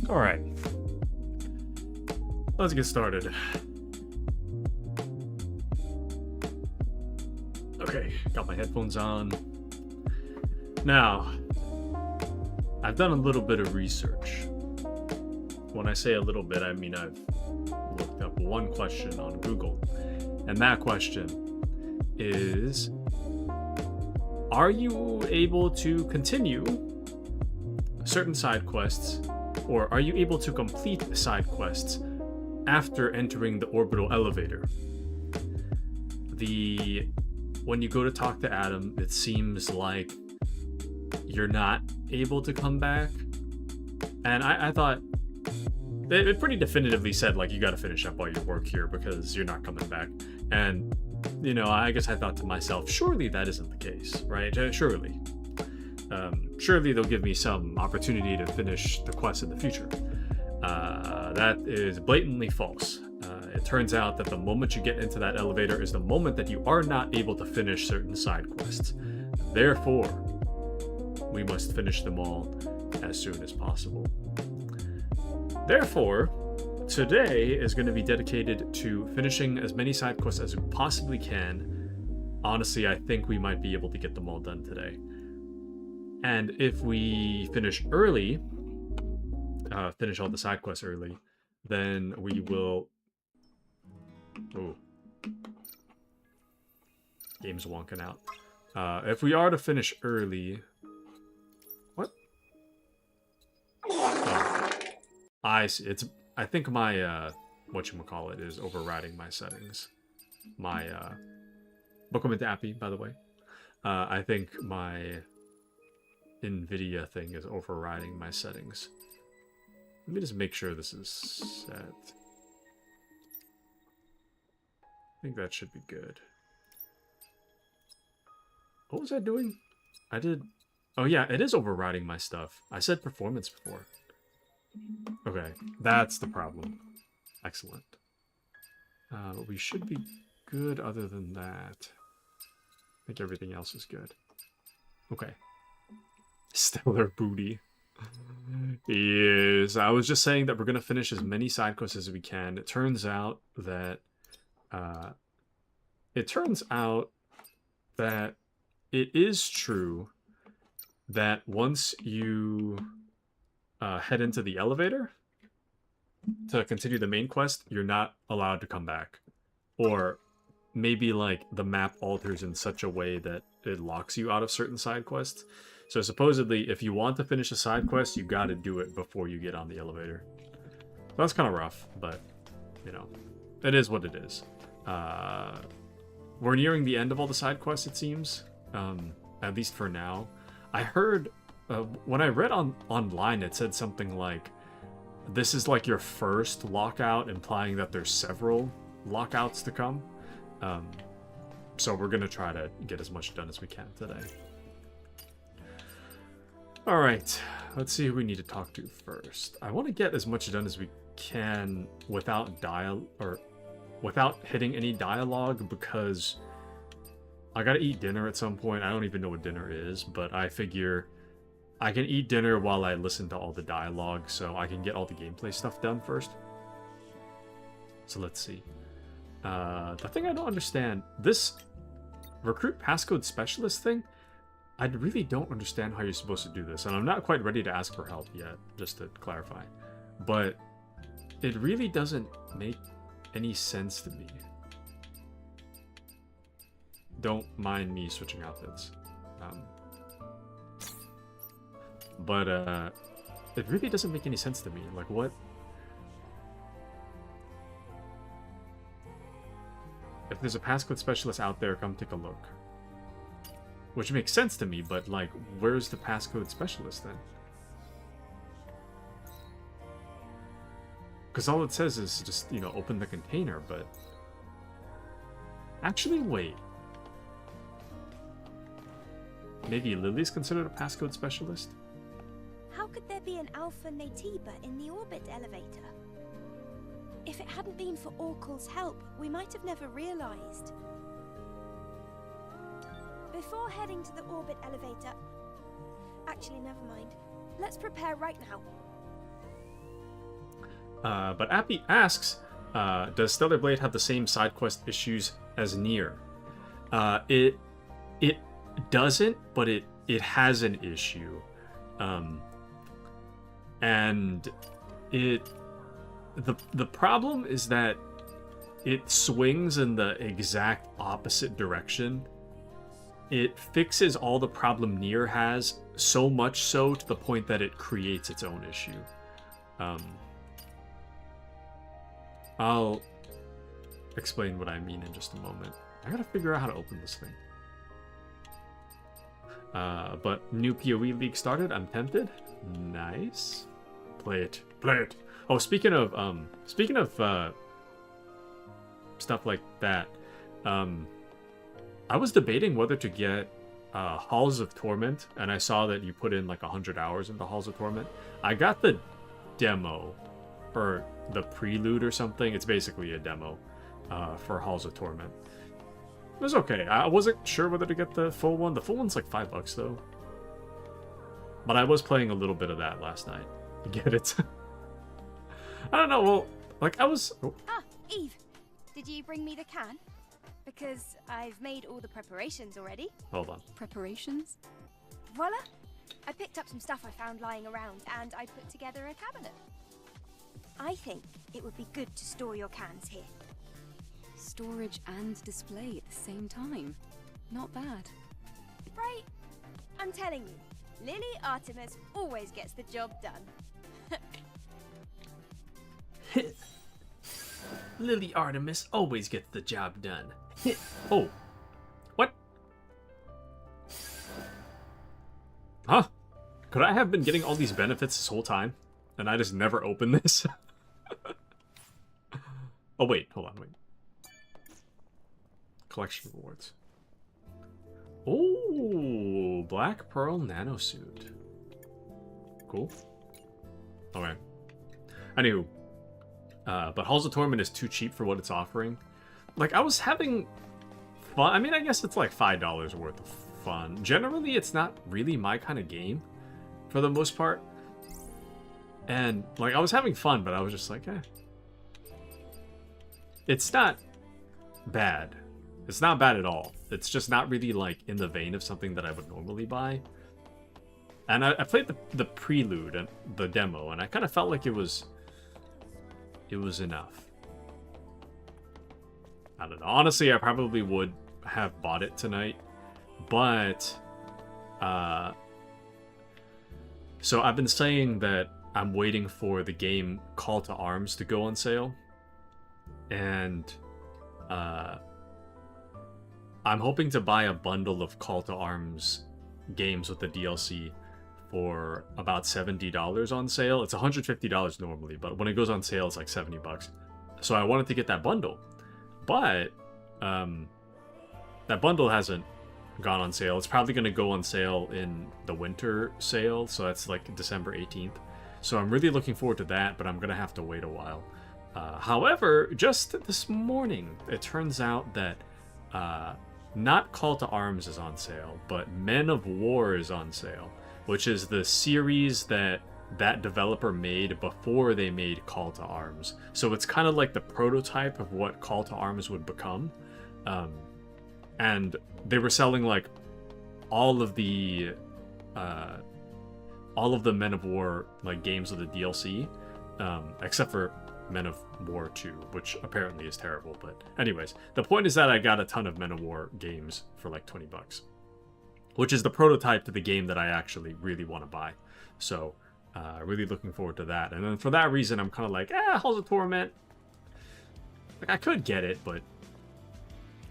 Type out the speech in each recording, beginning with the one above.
Alright. Let's get started. Okay, got my headphones on. Now, I've done a little bit of research. When I say a little bit, I mean I've looked up one question on Google. And that question is, are you able to continue certain side quests, or are you able to complete side quests after entering the orbital elevator? When you go to talk to Adam, it seems like you're not able to come back. And I thought it pretty definitively said, like, you got to finish up all your work here because you're not coming back. And, you know, I guess I thought to myself, surely that isn't the case, right? Surely. Surely they'll give me some opportunity to finish the quest in the future. That is blatantly false. It turns out that the moment you get into that elevator is the moment that you are not able to finish certain side quests. Therefore, we must finish them all as soon as possible. Therefore, today is going to be dedicated to finishing as many side quests as we possibly can. Honestly, I think we might be able to get them all done today. And if we finish early, finish all the side quests early, then we will... Oh. Game's wonking out. If we are to finish early... What? Oh. I see. I think my, whatchamacallit is overriding my settings. My, welcome into Appy, by the way. I think my NVIDIA thing is overriding my settings. Let me just make sure this is set. I think that should be good. What was I doing? I did... Oh yeah, it is overriding my stuff. I said performance before. Okay, that's the problem. Excellent. We should be good other than that. I think everything else is good. Okay. Stellar booty. Yes, I was just saying that we're going to finish as many side quests as we can. It turns out that... it is true that once you head into the elevator to continue the main quest, you're not allowed to come back. Or maybe like the map alters in such a way that it locks you out of certain side quests. So supposedly, if you want to finish a side quest, you gotta do it before you get on the elevator. So that's kind of rough, but, you know, it is what it is. We're nearing the end of all the side quests, it seems. At least for now. I heard, when I read online, it said something like, this is like your first lockout, implying that there's several lockouts to come. So we're gonna try to get as much done as we can today. Alright, let's see who we need to talk to first. I want to get as much done as we can without hitting any dialogue, because I gotta eat dinner at some point. I don't even know what dinner is, but I figure I can eat dinner while I listen to all the dialogue, so I can get all the gameplay stuff done first. So let's see. The thing I don't understand, this recruit passcode specialist thing, I really don't understand how you're supposed to do this, and I'm not quite ready to ask for help yet, just to clarify. But it really doesn't make any sense to me. Don't mind me switching outfits. But it really doesn't make any sense to me. Like, what? If there's a passcode specialist out there, come take a look. Which makes sense to me, but, like, where's the passcode specialist then? Because all it says is just, you know, open the container, but... Actually, wait. Maybe Lily's considered a passcode specialist? How could there be an Alpha Natiba in the orbit elevator? If it hadn't been for Oracle's help, we might have never realized. Before heading to the orbit elevator... Actually, never mind. Let's prepare right now. But Appy asks, does Stellar Blade have the same side quest issues as Nier? It doesn't, but it has an issue. And the problem is that it swings in the exact opposite direction. It fixes all the problem Nier has, so much so to the point that it creates its own issue. I'll explain what I mean in just a moment. I gotta figure out how to open this thing. But new PoE League started. I'm tempted. Nice. Play it. Play it. Oh, speaking of stuff like that, I was debating whether to get Halls of Torment, and I saw that you put in like 100 hours into Halls of Torment. I got the demo, or the prelude or something. It's basically a demo for Halls of Torment. It was okay. I wasn't sure whether to get the full one. The full one's like $5 though. But I was playing a little bit of that last night. You get it? I don't know. Well, like I was... Oh. Ah, Eve. Did you bring me the can? Because I've made all the preparations already. Hold on. Preparations? Voila! I picked up some stuff I found lying around and I put together a cabinet. I think it would be good to store your cans here. Storage and display at the same time. Not bad. Right? I'm telling you, Lily Artemis always gets the job done. Lily Artemis always gets the job done. Oh. What? Huh? Could I have been getting all these benefits this whole time? And I just never opened this? Oh, wait. Hold on. Wait. Collection rewards. Oh, Black Pearl Nanosuit. Cool. Okay. Anywho. But Halls of Torment is too cheap for what it's offering. Like, I was having fun. I mean, I guess it's like $5 worth of fun. Generally, it's not really my kind of game, for the most part. And, like, I was having fun, but I was just like, eh. It's not bad. It's not bad at all. It's just not really, like, in the vein of something that I would normally buy. And I played the prelude and the demo, and I kind of felt like it was enough. I don't know. Honestly, I probably would have bought it tonight, but so I've been saying that I'm waiting for the game Call to Arms to go on sale, and I'm hoping to buy a bundle of Call to Arms games with the DLC for about $70 on sale. It's $150 normally, but when it goes on sale, it's like $70. So I wanted to get that bundle, but that bundle hasn't gone on sale. It's probably going to go on sale in the winter sale, so that's like December 18th. So I'm really looking forward to that, but I'm going to have to wait a while. However, just this morning, it turns out that not Call to Arms is on sale, but Men of War is on sale, which is the series that developer made before they made Call to Arms. So it's kind of like the prototype of what Call to Arms would become. And they were selling like all of the Men of War like games with the DLC, except for Men of War 2, which apparently is terrible. But anyways, the point is that I got a ton of Men of War games for like $20, which is the prototype to the game that I actually really want to buy. So really looking forward to that. And then for that reason, I'm kind of like, Halls of Torment. Like, I could get it, but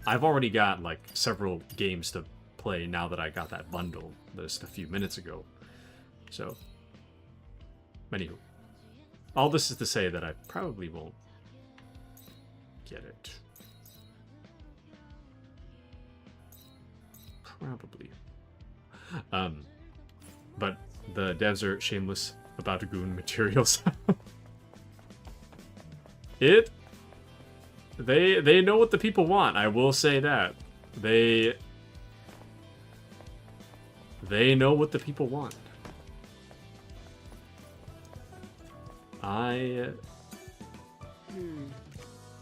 I've already got like several games to play now that I got that bundle just a few minutes ago. So, anywho, all this is to say that I probably won't get it. Probably. But the devs are shameless about goon materials. They know what the people want. I will say that. They know what the people want.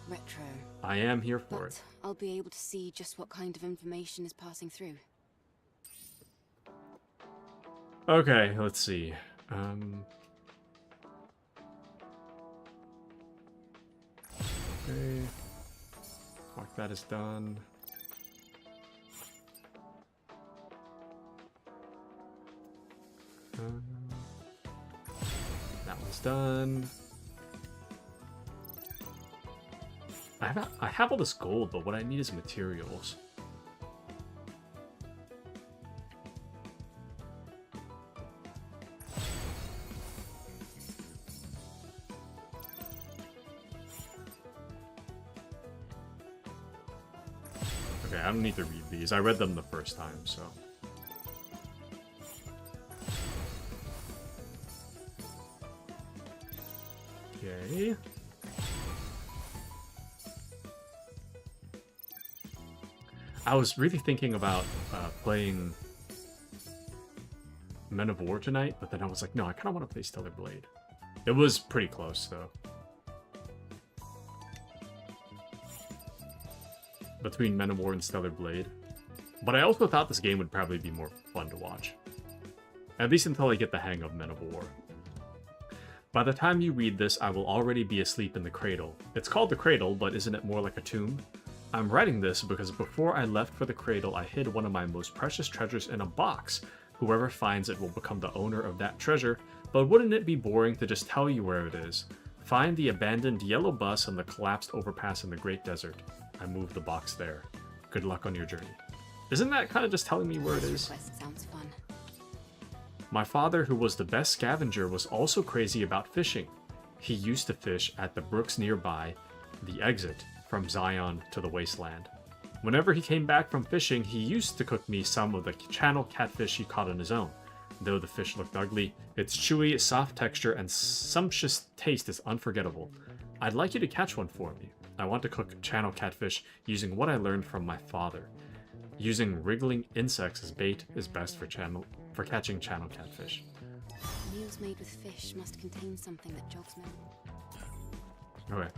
Retro. I am here for But it. I'll be able to see just what kind of information is passing through. Okay, let's see. Okay. Mark that is done. That one's done. I have all this gold, but what I need is materials. Okay, I don't need to read these. I read them the first time, so. Okay. I was really thinking about playing Men of War tonight, but then I was like, no, I kind of want to play Stellar Blade. It was pretty close, though. Between Men of War and Stellar Blade. But I also thought this game would probably be more fun to watch. At least until I get the hang of Men of War. By the time you read this, I will already be asleep in the cradle. It's called the cradle, but isn't it more like a tomb? I'm writing this because before I left for the cradle, I hid one of my most precious treasures in a box. Whoever finds it will become the owner of that treasure, but wouldn't it be boring to just tell you where it is? Find the abandoned yellow bus on the collapsed overpass in the Great Desert. I moved the box there. Good luck on your journey. Isn't that kind of just telling me where it is? Request sounds fun. My father, who was the best scavenger, was also crazy about fishing. He used to fish at the brooks nearby, the exit from Zion to the wasteland. Whenever he came back from fishing, he used to cook me some of the channel catfish he caught on his own. Though the fish looked ugly, its chewy, soft texture and sumptuous taste is unforgettable. I'd like you to catch one for me. I want to cook channel catfish using what I learned from my father. Using wriggling insects as bait is best for catching channel catfish. Meals made with fish must contain something that jogs memory. Okay.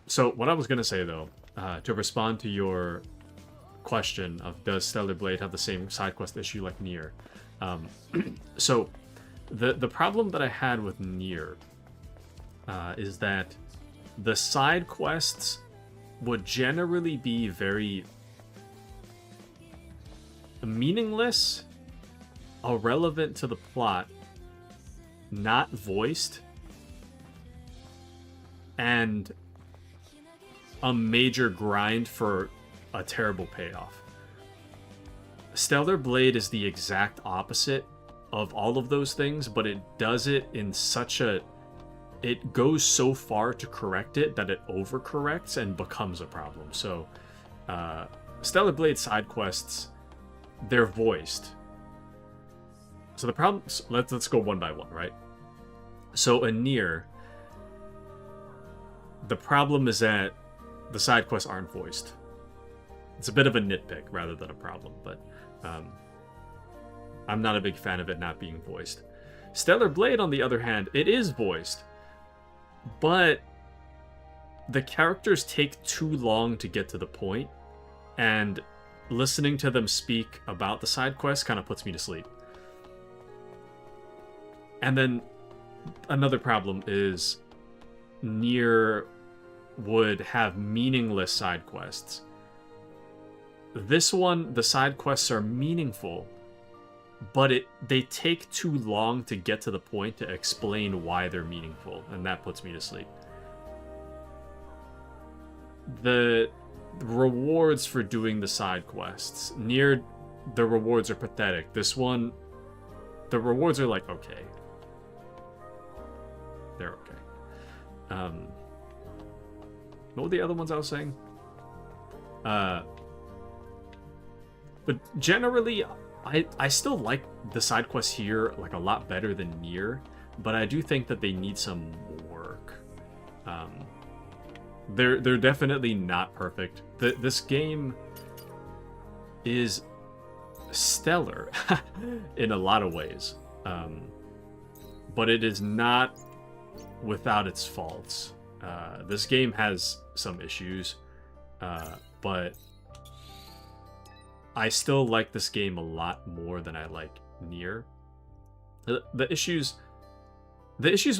So what I was gonna say though, to respond to your question of does Stellar Blade have the same side quest issue like Nier? So the problem that I had with Nier is that the side quests would generally be very meaningless, irrelevant to the plot, not voiced, and a major grind for a terrible payoff. Stellar Blade is the exact opposite of all of those things, but it does it in such a... It goes so far to correct it that it overcorrects and becomes a problem. So, Stellar Blade side quests, they're voiced. So the problem... Let's go one by one, right? So in Nier, the problem is that the side quests aren't voiced. It's a bit of a nitpick rather than a problem, but I'm not a big fan of it not being voiced. Stellar Blade, on the other hand, it is voiced, but the characters take too long to get to the point, and listening to them speak about the side quests kind of puts me to sleep. And then another problem is Nier would have meaningless side quests. This one, the side quests are meaningful, but they take too long to get to the point to explain why they're meaningful, and that puts me to sleep. The rewards for doing the side quests, Nier, the rewards are pathetic. This one, the rewards are like, okay. They're okay. What were the other ones I was saying? But generally, I still like the side quests here like a lot better than Nier, but I do think that they need some work. They're definitely not perfect. This game is stellar in a lot of ways, but it is not without its faults. This game has some issues, but I still like this game a lot more than I like Nier. The issues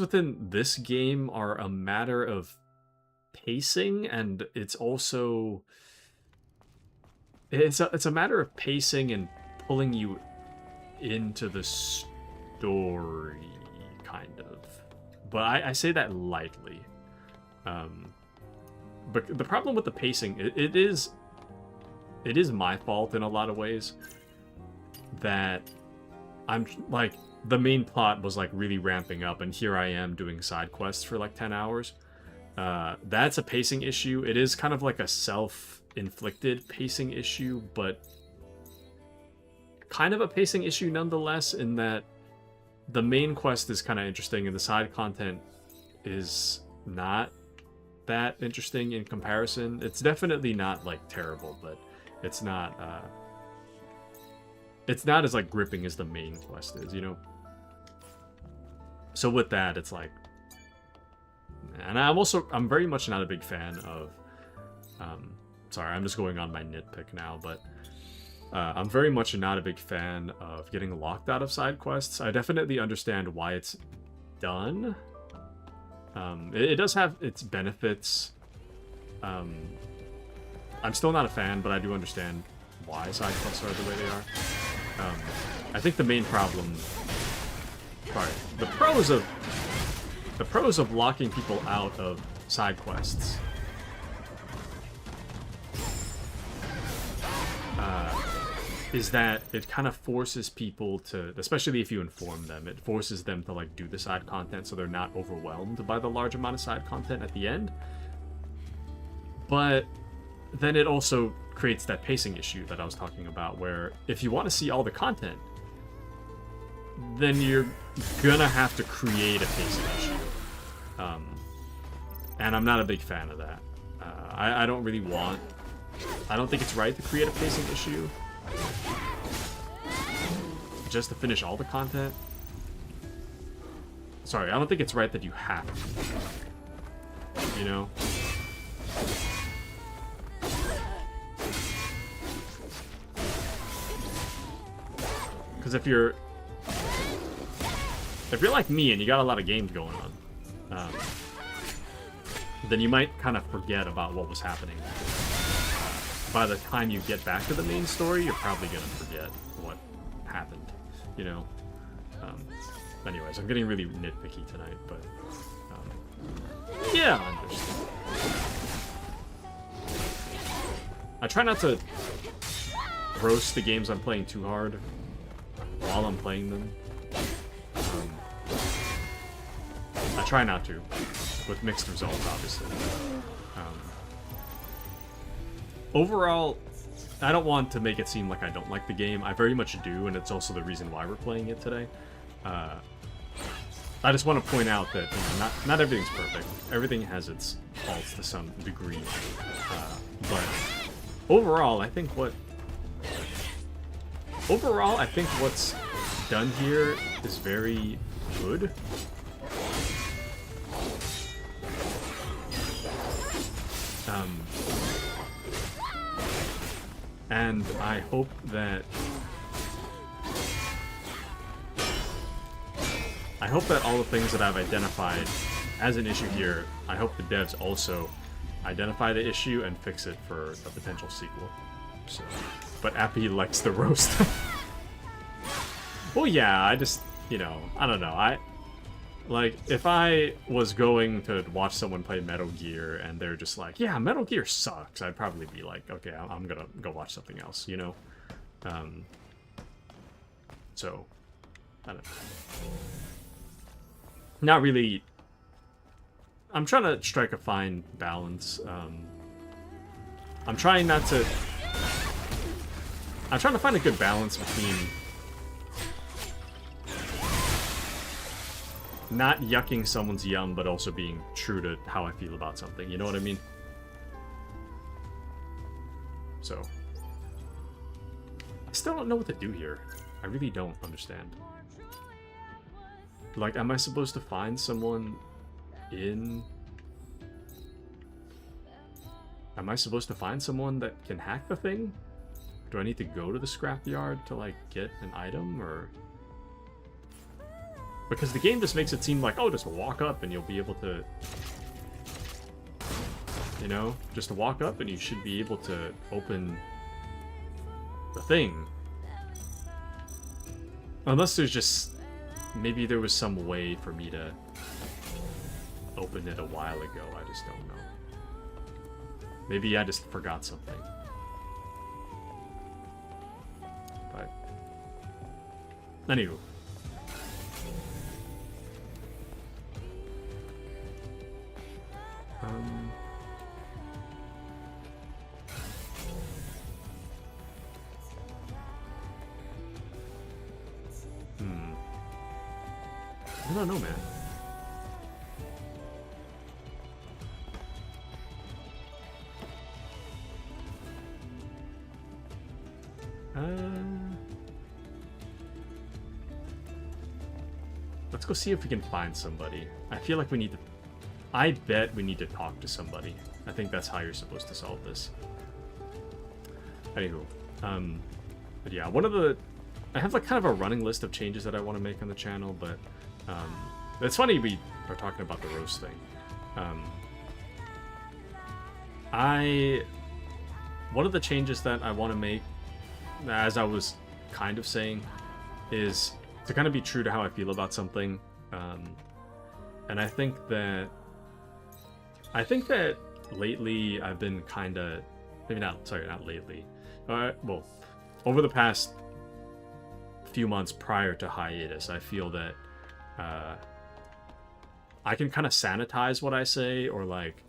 within this game are a matter of pacing, and it's also it's a matter of pacing and pulling you into the story, kind of. But I say that lightly. But the problem with the pacing, it is my fault in a lot of ways, that I'm like, the main plot was like really ramping up, and here I am doing side quests for like 10 hours. That's a pacing issue. It is kind of like a self-inflicted pacing issue, but kind of a pacing issue nonetheless, in that the main quest is kind of interesting and the side content is not that interesting in comparison. It's definitely not like terrible, but it's not as like gripping as the main quest is, you know? So with that, it's like, and I'm very much not a big fan of, sorry, I'm just going on my nitpick now, but I'm very much not a big fan of getting locked out of side quests. I definitely understand why it's done. It does have its benefits. I'm still not a fan, but I do understand why side quests are the way they are. I think the main problem, sorry, the pros of locking people out of side quests is that it kind of forces people to, especially if you inform them, it forces them to like do the side content so they're not overwhelmed by the large amount of side content at the end. But then it also creates that pacing issue that I was talking about, where if you want to see all the content, then you're gonna have to create a pacing issue. And I'm not a big fan of that. I don't think it's right to create a pacing issue just to finish all the content. Sorry, I don't think it's right that you have to, you know? Because if you're like me and you got a lot of games going on, then you might kind of forget about what was happening. By the time you get back to the main story, you're probably gonna forget what happened, you know? Anyways, I'm getting really nitpicky tonight, but yeah, I understand. I try not to roast the games I'm playing too hard while I'm playing them. I try not to, with mixed results, obviously. Overall, I don't want to make it seem like I don't like the game. I very much do, and it's also the reason why we're playing it today. I just want to point out that, you know, not everything's perfect. Everything has its faults to some degree. But overall, I think what's done here is very good. And I hope that all the things that I've identified as an issue here, I hope the devs also identify the issue and fix it for a potential sequel. So, but Appy likes the roast. Well, yeah, I just, you know, I don't know. Like, if I was going to watch someone play Metal Gear and they're just like, yeah, Metal Gear sucks, I'd probably be like, okay, I'm gonna go watch something else, you know? So, I don't know. Not really. I'm trying to strike a fine balance. I'm trying to find a good balance between not yucking someone's yum, but also being true to how I feel about something. You know what I mean? So, I still don't know what to do here. I really don't understand. Like, am I supposed to find someone in Am I supposed to find someone that can hack the thing? Do I need to go to the scrapyard to, like, get an item, or... Because the game just makes it seem like, oh, just walk up and you'll be able to... You know? Just walk up and you should be able to open the thing. Unless there's just... Maybe there was some way for me to open it a while ago. I just don't know. Maybe I just forgot something. But... Anywho. I don't know, man. Let's go see if we can find somebody. I feel like we need to... I bet we need to talk to somebody. I think that's how you're supposed to solve this. Anywho. But yeah, one of the... I have like kind of a running list of changes that I want to make on the channel, but... it's funny we are talking about the roast thing. One of the changes that I want to make, as I was kind of saying, is to kind of be true to how I feel about something. And I think that lately I've been kind of, maybe not, sorry, not lately. Well, over the past few months prior to hiatus, I feel that I can kind of sanitize what I say, or like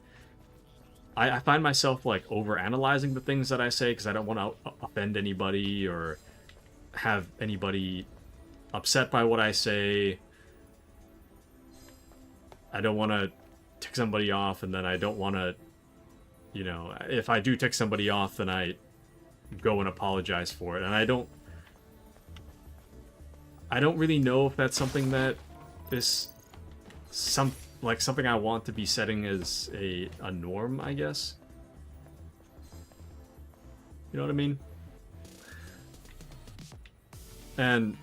I find myself like overanalyzing the things that I say because I don't want to offend anybody or have anybody upset by what I say. I don't want to tick somebody off, and then I don't want to, you know, if I do tick somebody off, then I go and apologize for it. And I don't really know if that's something that is something I want to be setting as a norm, I guess. You know what I mean? And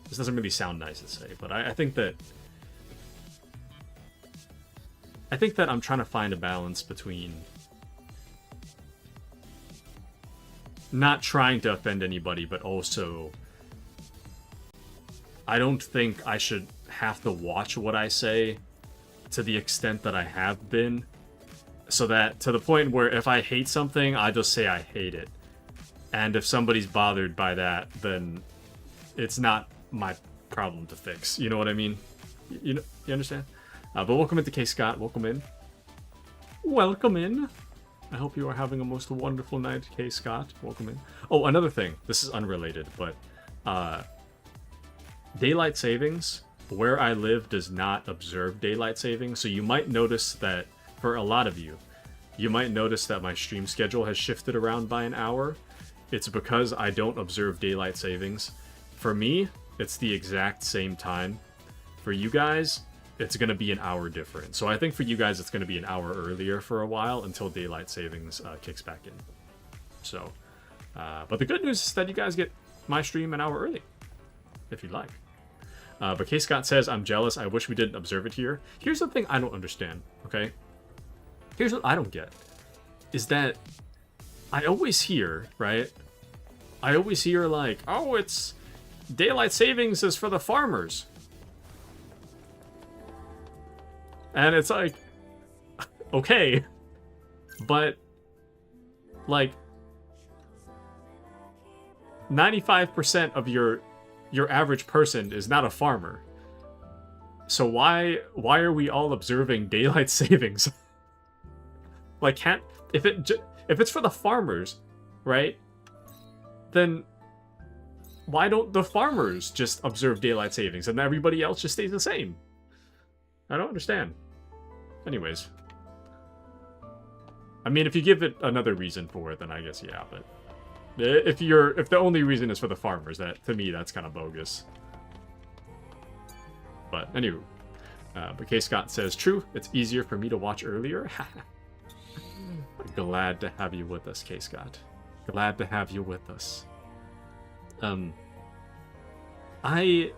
this doesn't really sound nice to say, but I think that I'm trying to find a balance between not trying to offend anybody, but also I don't think I should have to watch what I say to the extent that I have been, so that to the point where if I hate something, I just say I hate it. And if somebody's bothered by that, then it's not my problem to fix. You know what I mean? You understand? But welcome into K. Scott. Welcome in. Welcome in. I hope you are having a most wonderful night, K. Scott. Welcome in. Oh, another thing. This is unrelated, but daylight savings, where I live, does not observe daylight savings. So you might notice that, for a lot of you, you might notice that my stream schedule has shifted around by an hour. It's because I don't observe daylight savings. For me, it's the exact same time. For you guys, it's going to be an hour different. So I think for you guys, it's going to be an hour earlier for a while until daylight savings kicks back in. So, but the good news is that you guys get my stream an hour early, if you'd like. But K. Scott says, I'm jealous. I wish we didn't observe it here. Here's the thing I don't understand, okay? Here's what I don't get. Is that I always hear, right? I always hear like, oh, it's daylight savings is for the farmers. And it's like, okay. But, like, 95% of your average person is not a farmer. So why are we all observing daylight savings? Like, if it's for the farmers, right? Then why don't the farmers just observe daylight savings and everybody else just stays the same? I don't understand. Anyways, I mean, if you give it another reason for it, then I guess yeah. But if the only reason is for the farmers, that to me that's kind of bogus. But anyway, but K. Scott says, true, it's easier for me to watch earlier. Glad to have you with us, K-Scott. Glad to have you with us. I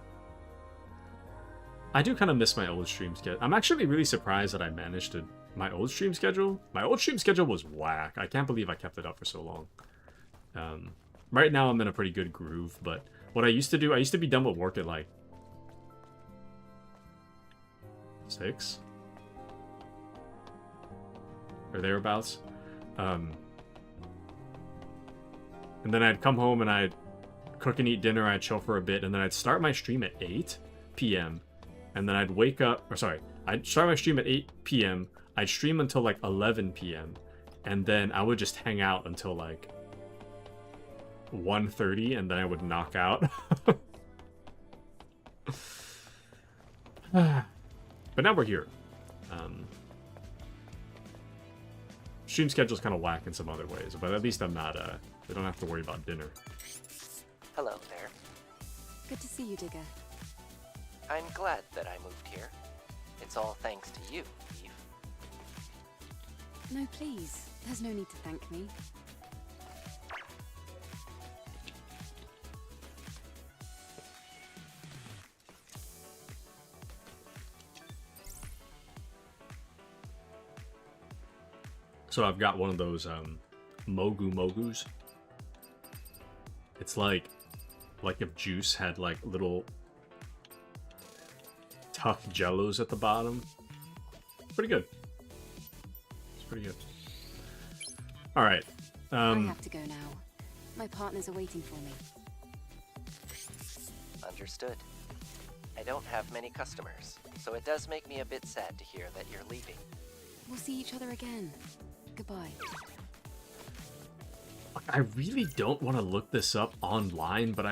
do kind of miss my old stream schedule. I'm actually really surprised that I managed to... My old stream schedule? My old stream schedule was whack. I can't believe I kept it up for so long. Right now I'm in a pretty good groove, but what I used to do, I used to be done with work at like 6 or thereabouts. And then I'd come home and I'd cook and eat dinner, I'd chill for a bit, and then I'd start my stream at 8 p.m. And then I'd wake up, or sorry, I'd start my stream at 8 p.m. I'd stream until like 11 p.m. And then I would just hang out until like 1:30, and then I would knock out. But now we're here. Stream schedule's kind of whack in some other ways, but at least I'm not, we don't have to worry about dinner. Hello there. Good to see you, Digger. I'm glad that I moved here. It's all thanks to you, Eve. No, please. There's no need to thank me. So I've got one of those Mogus. It's like if Juice had like little tough jellos at the bottom. Pretty good. It's pretty good. All right. I have to go now. My partners are waiting for me. Understood. I don't have many customers, so it does make me a bit sad to hear that you're leaving. We'll see each other again. Goodbye. I really don't want to look this up online, but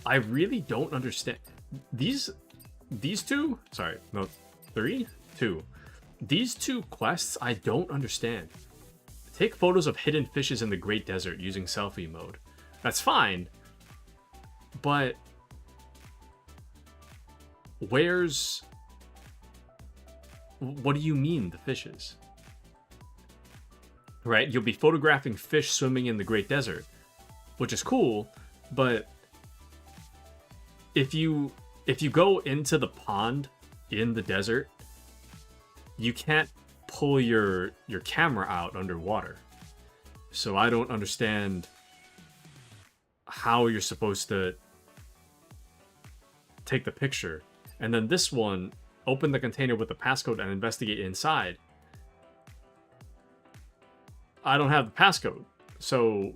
I really don't understand these two. Sorry, no, 3, 2. These two quests I don't understand. Take photos of hidden fishes in the Great Desert using selfie mode. That's fine, but where's... What do you mean, the fishes? Right, you'll be photographing fish swimming in the Great Desert, which is cool, but if you go into the pond in the desert, you can't pull your camera out underwater. So I don't understand how you're supposed to take the picture. And then this one, open the container with the passcode and investigate inside. I don't have the passcode, so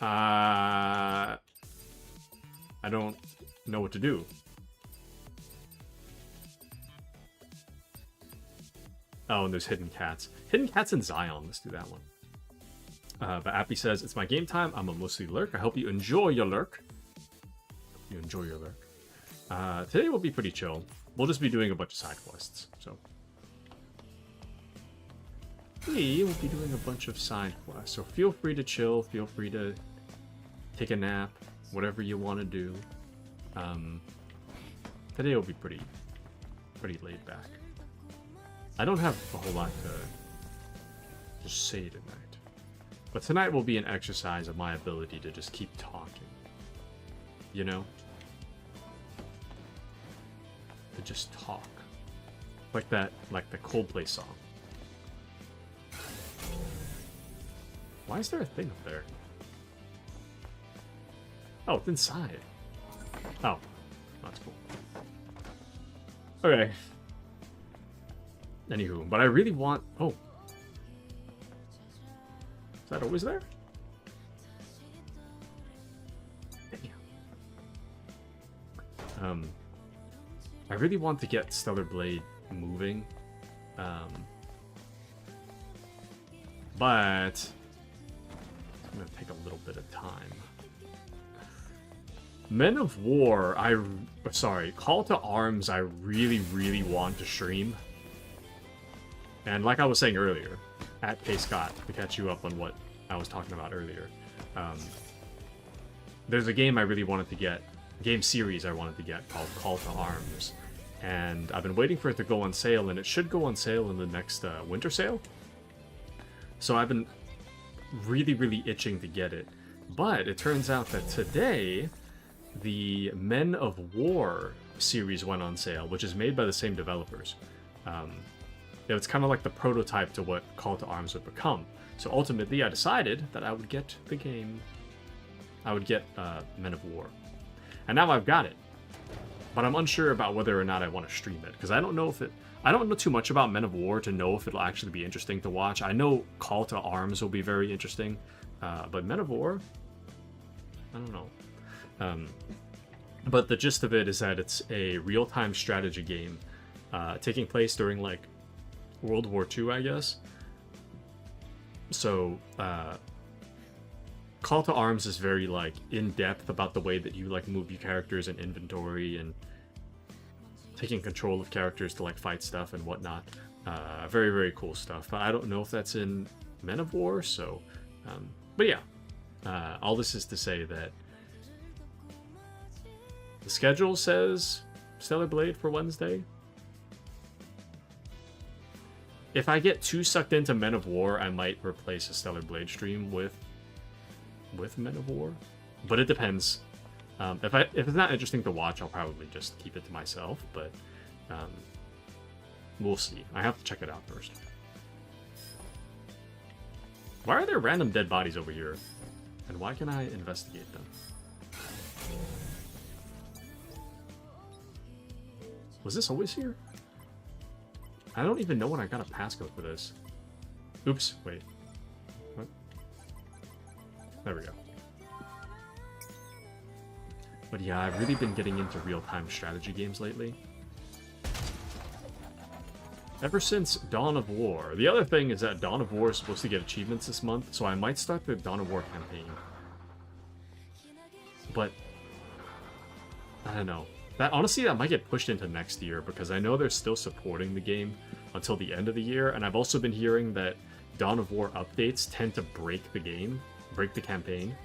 I don't know what to do. Oh, and there's hidden cats. Hidden cats in Zion. Let's do that one. But Appy says, it's my game time. I'm a mostly lurk. I hope you enjoy your lurk. Today will be pretty chill. We'll just be doing a bunch of side quests, so... We will be doing a bunch of side quests, so feel free to chill, feel free to take a nap, whatever you want to do. Today will be pretty laid back. I don't have a whole lot to just say tonight, but tonight will be an exercise of my ability to just keep talking, you know? To just talk. Like the Coldplay song. Why is there a thing up there? Oh, it's inside. Oh, that's cool. Okay. Anywho, but I really want... Oh. Is that always there? Damn. I really want to get Stellar Blade moving. But... it's gonna take a little bit of time. Men of War, Call to Arms, I really, really want to stream. And like I was saying earlier, at K-Scott, to catch you up on what I was talking about earlier, there's a game I really wanted to get, game series I wanted to get called Call to Arms. And I've been waiting for it to go on sale, and it should go on sale in the next winter sale. So I've been really itching to get it. But it turns out that today, the Men of War series went on sale, which is made by the same developers. It's kind of like the prototype to what Call to Arms would become. So ultimately, I decided that I would get the game. I would get Men of War. And now I've got it. But I'm unsure about whether or not I want to stream it, because I don't know too much about Men of War to know if it'll actually be interesting to watch. I know Call to Arms will be very interesting, but Men of War, I don't know. But the gist of it is that it's a real-time strategy game taking place during, like, World War II, I guess. So, Call to Arms is very, like, in-depth about the way that you, like, move your characters and inventory and taking control of characters to, like, fight stuff and whatnot. Very cool stuff. But I don't know if that's in Men of War, so... but yeah. All this is to say that the schedule says Stellar Blade for Wednesday. If I get too sucked into Men of War, I might replace a Stellar Blade stream with Men of War. But it depends. If it's not interesting to watch, I'll probably just keep it to myself. But we'll see. I have to check it out first. Why are there random dead bodies over here? And why can I investigate them? Was this always here? I don't even know when I got a passcode for this. Oops, wait. What? There we go. But yeah, I've really been getting into real-time strategy games lately. Ever since Dawn of War. The other thing is that Dawn of War is supposed to get achievements this month, so I might start the Dawn of War campaign. But I don't know. Honestly, that might get pushed into next year, because I know they're still supporting the game until the end of the year, and I've also been hearing that Dawn of War updates tend to break the game, break the campaign.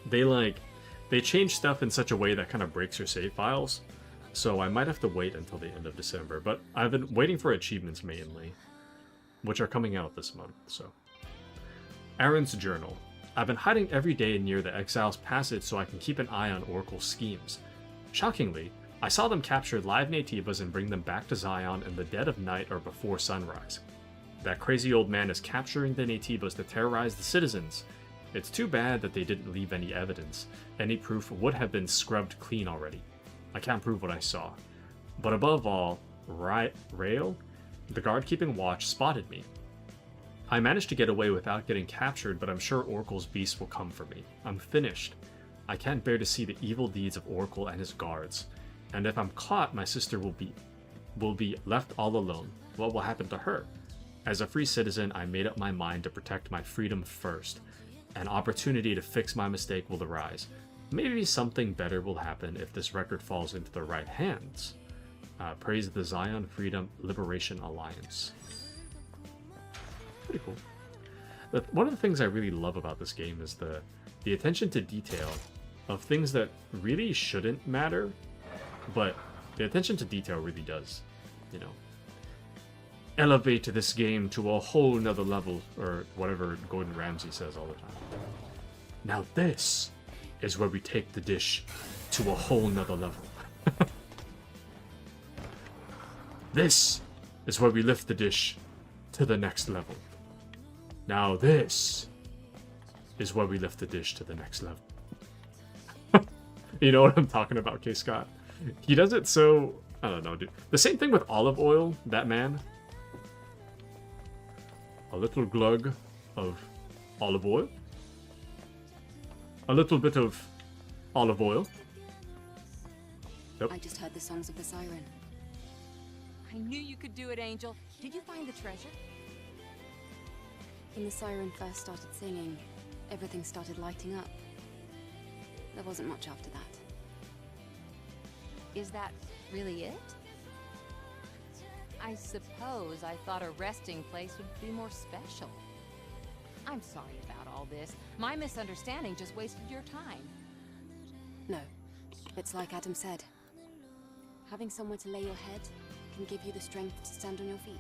They change stuff in such a way that kind of breaks your save files, so I might have to wait until the end of December, but I've been waiting for achievements mainly, which are coming out this month, so. Aaron's Journal. I've been hiding every day near the Exiles Passage so I can keep an eye on Oracle's schemes. Shockingly, I saw them capture live Naytibas and bring them back to Zion in the dead of night or before sunrise. That crazy old man is capturing the Naytibas to terrorize the citizens. It's too bad that they didn't leave any evidence. Any proof would have been scrubbed clean already. I can't prove what I saw. But above all, Rail, the guard keeping watch, spotted me. I managed to get away without getting captured, but I'm sure Oracle's beast will come for me. I'm finished. I can't bear to see the evil deeds of Oracle and his guards. And if I'm caught, my sister will be left all alone. What will happen to her? As a free citizen, I made up my mind to protect my freedom first. An opportunity to fix my mistake will arise. Maybe something better will happen if this record falls into the right hands. Praise the Zion Freedom Liberation Alliance. Pretty cool. But one of the things I really love about this game is the attention to detail of things that really shouldn't matter, but the attention to detail really does, you know. Elevate this game to a whole nother level, or whatever Gordon Ramsay says all the time. Now this is where we take the dish to a whole nother level. This is where we lift the dish to the next level. Now this is where we lift the dish to the next level. You know what I'm talking about, K. Scott? He does it so... I don't know, dude. The same thing with olive oil, that man. A little glug of olive oil. A little bit of olive oil. Yep. I just heard the songs of the siren. I knew you could do it, Angel. Did you find the treasure? When the siren first started singing, everything started lighting up. There wasn't much after that. Is that really it? I suppose I thought a resting place would be more special. I'm sorry about all this. My misunderstanding just wasted your time. No, it's like Adam said. Having somewhere to lay your head can give you the strength to stand on your feet.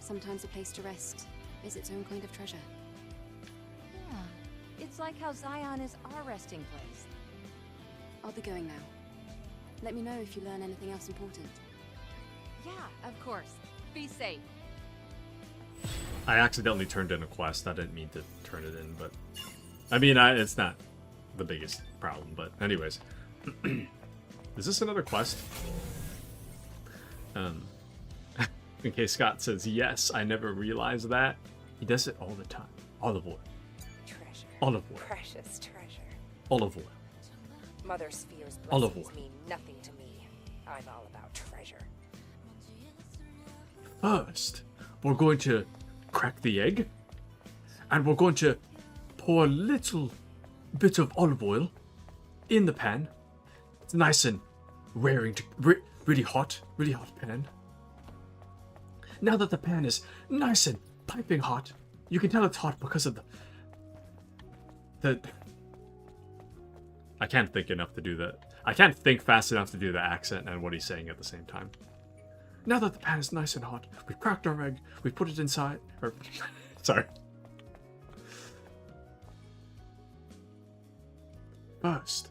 Sometimes a place to rest is its own kind of treasure. Yeah. It's like how Zion is our resting place. I'll be going now. Let me know if you learn anything else important. Yeah, of course. Be safe. I accidentally turned in a quest. I didn't mean to turn it in, but I mean, it's not the biggest problem. But anyways, is this another quest? In case Scott says yes, I never realized that. He does it all the time. Olive oil. Treasure. Olive oil. Precious treasure. Olive oil. Mother Sphere's Olive blessings oil. mean nothing to me. I'm all about treasure. First, we're going to crack the egg, and we're going to pour a little bit of olive oil in the pan. It's nice and raring to really hot pan. Now that the pan is nice and piping hot, you can tell it's hot because of the I can't think enough to do that. I can't think fast enough to do the accent and what he's saying at the same time. Now that the pan is nice and hot, we've cracked our egg, we put it inside, or, sorry. First,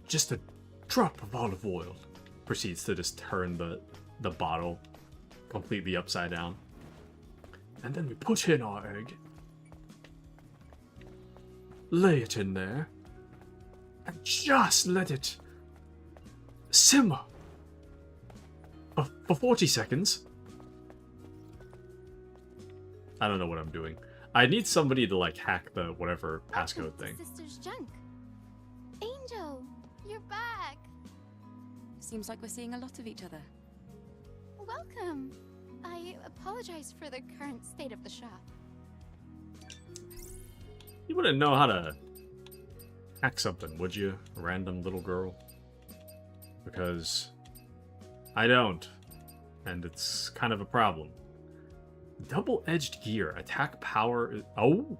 just a drop of olive oil proceeds to just turn the bottle completely upside down. And then we put in our egg, lay it in there, and just let it simmer for 40 seconds. I don't know what I'm doing. I need somebody to like hack the whatever passcode thing. Sister's junk. Angel, you're back. Seems like we're seeing a lot of each other. Welcome. I apologize for the current state of the shop. You wouldn't know how to hack something, would you, random little girl? Because I don't, and it's kind of a problem. Double-edged gear, attack power. Oh,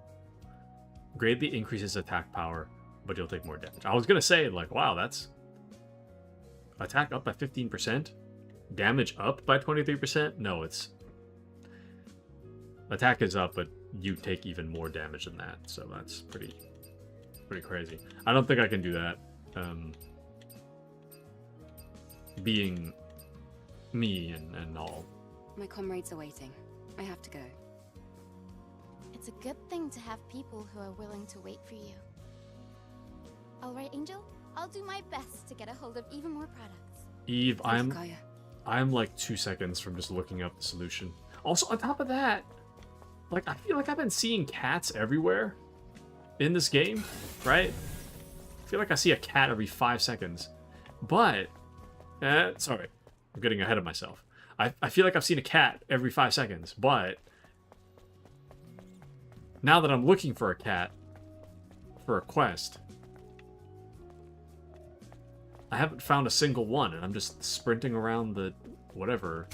greatly increases attack power, but you'll take more damage. I was gonna say, like, wow, that's attack up by 15%, damage up by 23%. No, it's attack is up, but you take even more damage than that. So that's pretty crazy. I don't think I can do that. Being me and all. My comrades are waiting. I have to go. It's a good thing to have people who are willing to wait for you. All right, Angel. I'll do my best to get a hold of even more products. Eve, Thank you, Kaya. I'm like 2 seconds from just looking up the solution. Also, on top of that, like I feel like I've been seeing cats everywhere in this game, right? I feel like I see a cat every 5 seconds. But, sorry, I'm getting ahead of myself. I feel like I've seen a cat every 5 seconds, but now that I'm looking for a cat for a quest, I haven't found a single one, and I'm just sprinting around the whatever.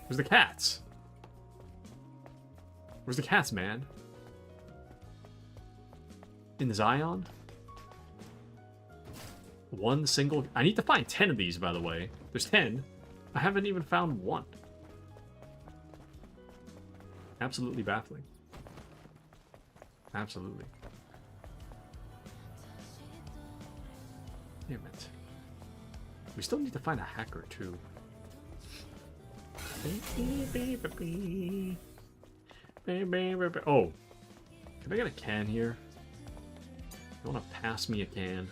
Where's the cats? Where's the cats, man? In Zion? One single... I need to find 10 of these, by the way. There's 10. I haven't even found one. Absolutely baffling. Absolutely. Damn it. We still need to find a hacker, too. Oh. Can I get a can here? You want to pass me a can?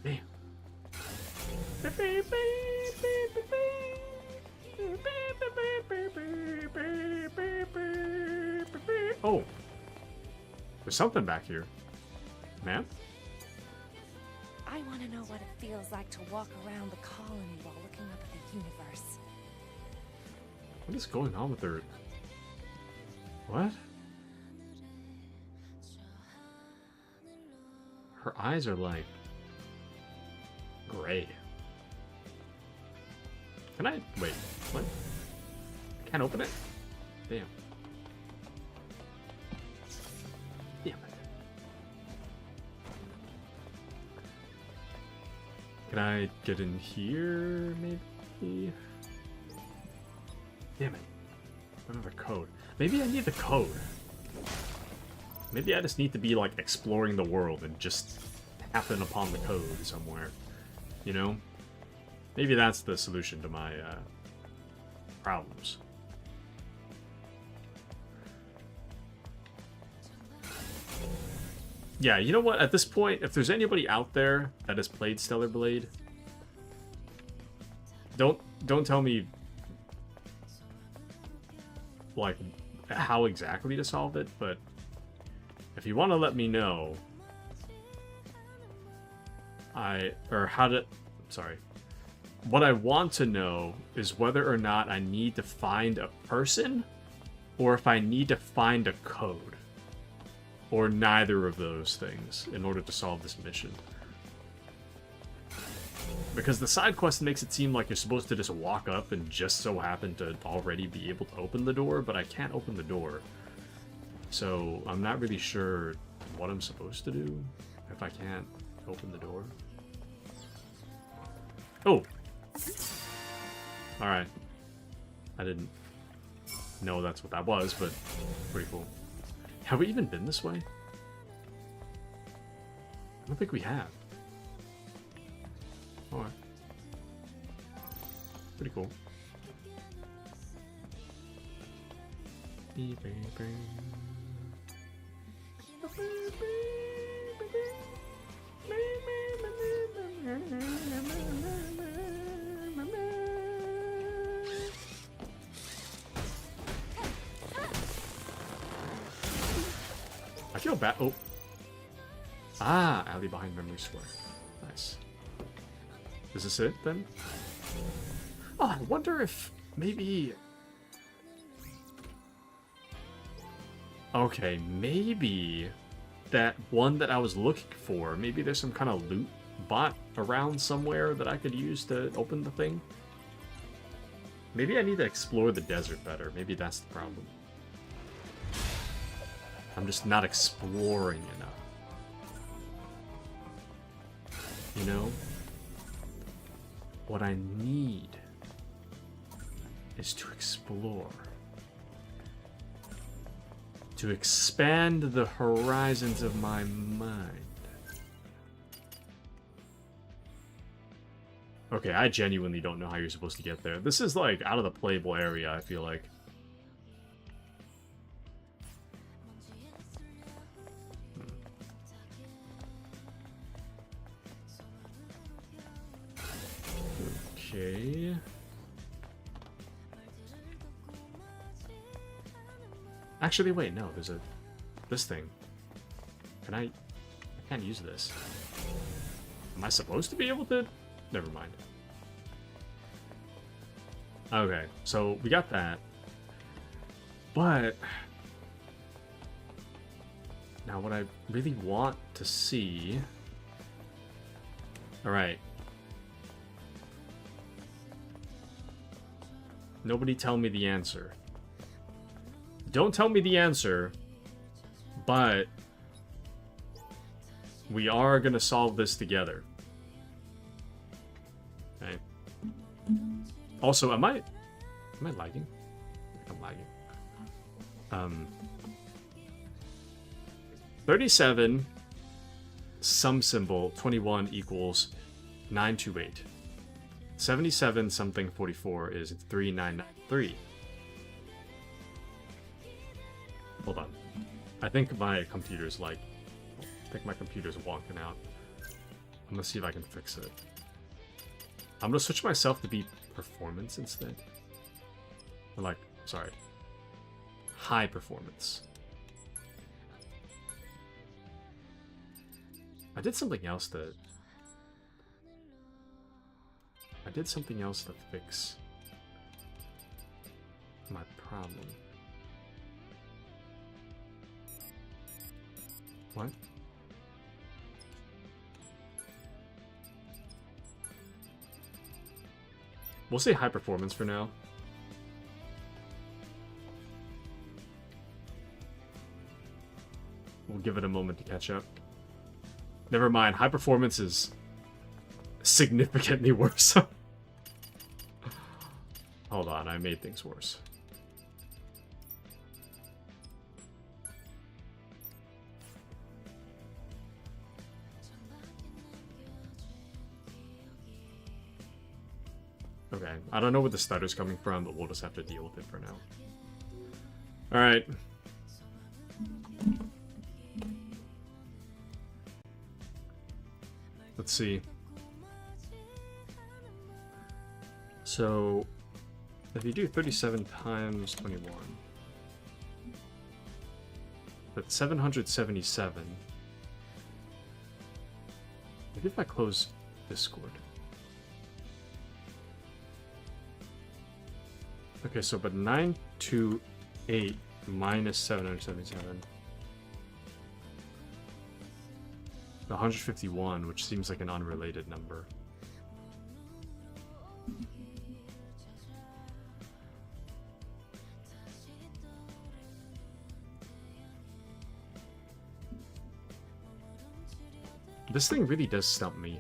Damn. Oh. There's something back here. Ma'am? I want to know what it feels like to walk around the colony while looking up at the universe. What is going on with her? What? Her eyes are like gray. Can I wait? What? I can't open it? Damn. Damn it. Can I get in here, maybe? Damn it. I don't have a code. Maybe I need the code. Maybe I just need to be, like, exploring the world and just happen upon the code somewhere. You know? Maybe that's the solution to my, problems. Yeah, you know what? At this point, if there's anybody out there that has played Stellar Blade, don't tell me, like, how exactly to solve it, but if you want to let me know, what I want to know is whether or not I need to find a person, or if I need to find a code, or neither of those things in order to solve this mission. Because the side quest makes it seem like you're supposed to just walk up and just so happen to already be able to open the door, but I can't open the door. So I'm not really sure what I'm supposed to do if I can't open the door. Oh! Alright. I didn't know that's what that was, but pretty cool. Have we even been this way? I don't think we have. Alright. Pretty cool. I feel bad. Oh. Ah, alley behind memory square. Nice. Is this it, then? Oh, I wonder if maybe... Okay, maybe that one that I was looking for, maybe there's some kind of loot bot around somewhere that I could use to open the thing. Maybe I need to explore the desert better. Maybe that's the problem. I'm just not exploring enough. You know? What I need is to explore. To expand the horizons of my mind. Okay, I genuinely don't know how you're supposed to get there. This is like out of the playable area, I feel like. Okay. Actually, wait, no, there's this thing. I can't use this. Am I supposed to be able to? Never mind. Okay, so we got that. But now what I really want to see... Alright. Nobody tell me the answer. Don't tell me the answer, but we are gonna solve this together. Okay. Also, am I lagging? I'm lagging. 37 some symbol 21 equals 928. 77 something 44 is 3993. Hold on. I think my computer's wonking out. I'm gonna see if I can fix it. I'm gonna switch myself to be performance instead. Or sorry. High performance. I did something else to fix my problem. What? We'll say high performance for now. We'll give it a moment to catch up. Never mind, high performance is significantly worse. Hold on, I made things worse. Okay, I don't know where the stutter's coming from, but we'll just have to deal with it for now. Alright. Let's see. So, if you do 37 times 21, that's 777. Maybe if I close Discord. Okay, so but 928 minus 777. 151, which seems like an unrelated number. This thing really does stump me.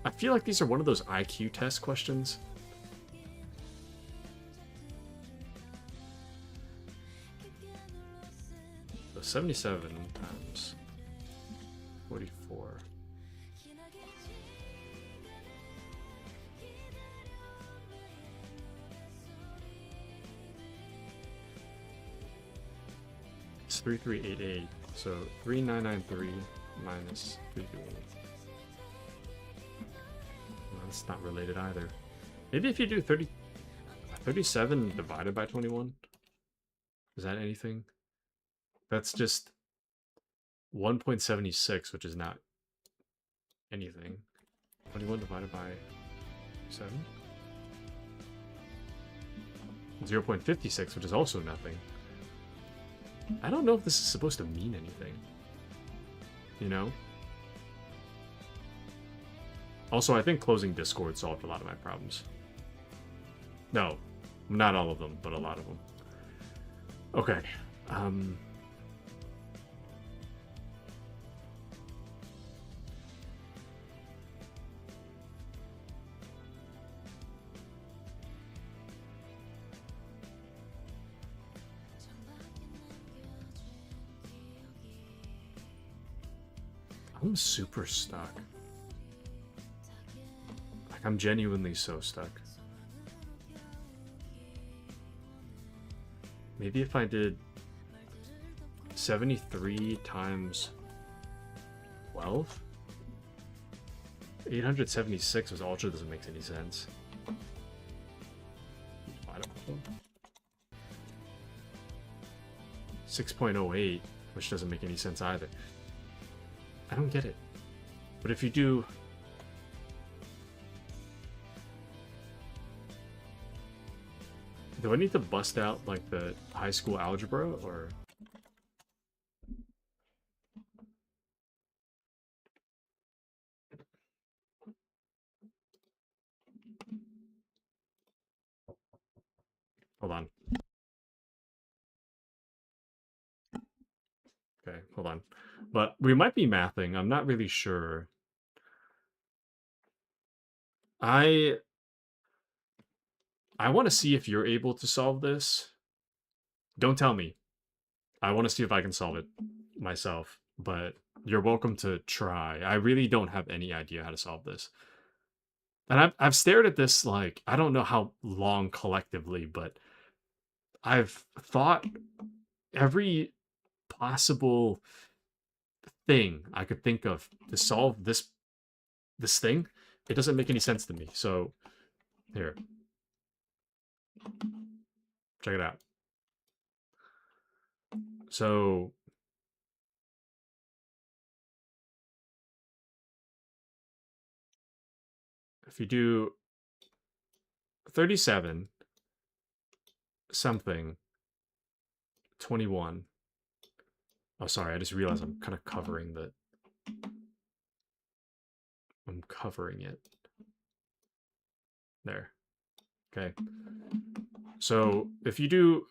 I feel like these are one of those IQ test questions. So 77 times 44. It's 3388. So 3993 minus 328. Well, that's not related either. Maybe if you do 37 divided by 21. Is that anything? That's just 1.76, which is not anything. 21 divided by 7? 0.56, which is also nothing. I don't know if this is supposed to mean anything. You know? Also, I think closing Discord solved a lot of my problems. No, not all of them, but a lot of them. Okay. I'm super stuck. Like, I'm genuinely so stuck. Maybe if I did 73 times 12? 876 was ultra doesn't make any sense. I don't know. 6.08, which doesn't make any sense either. I don't get it. But if you do... Do I need to bust out, like, the high school algebra, or... Hold on. Okay, hold on. But we might be mathing. I'm not really sure. I want to see if you're able to solve this. Don't tell me. I want to see if I can solve it myself. But you're welcome to try. I really don't have any idea how to solve this. And I've stared at this, like, I don't know how long collectively, but I've thought every possible thing I could think of to solve this thing. It doesn't make any sense to me. So here, check it out. So if you do 37 something 21. Oh, sorry, I just realized I'm kind of covering the... I'm covering it. There. Okay. So if you do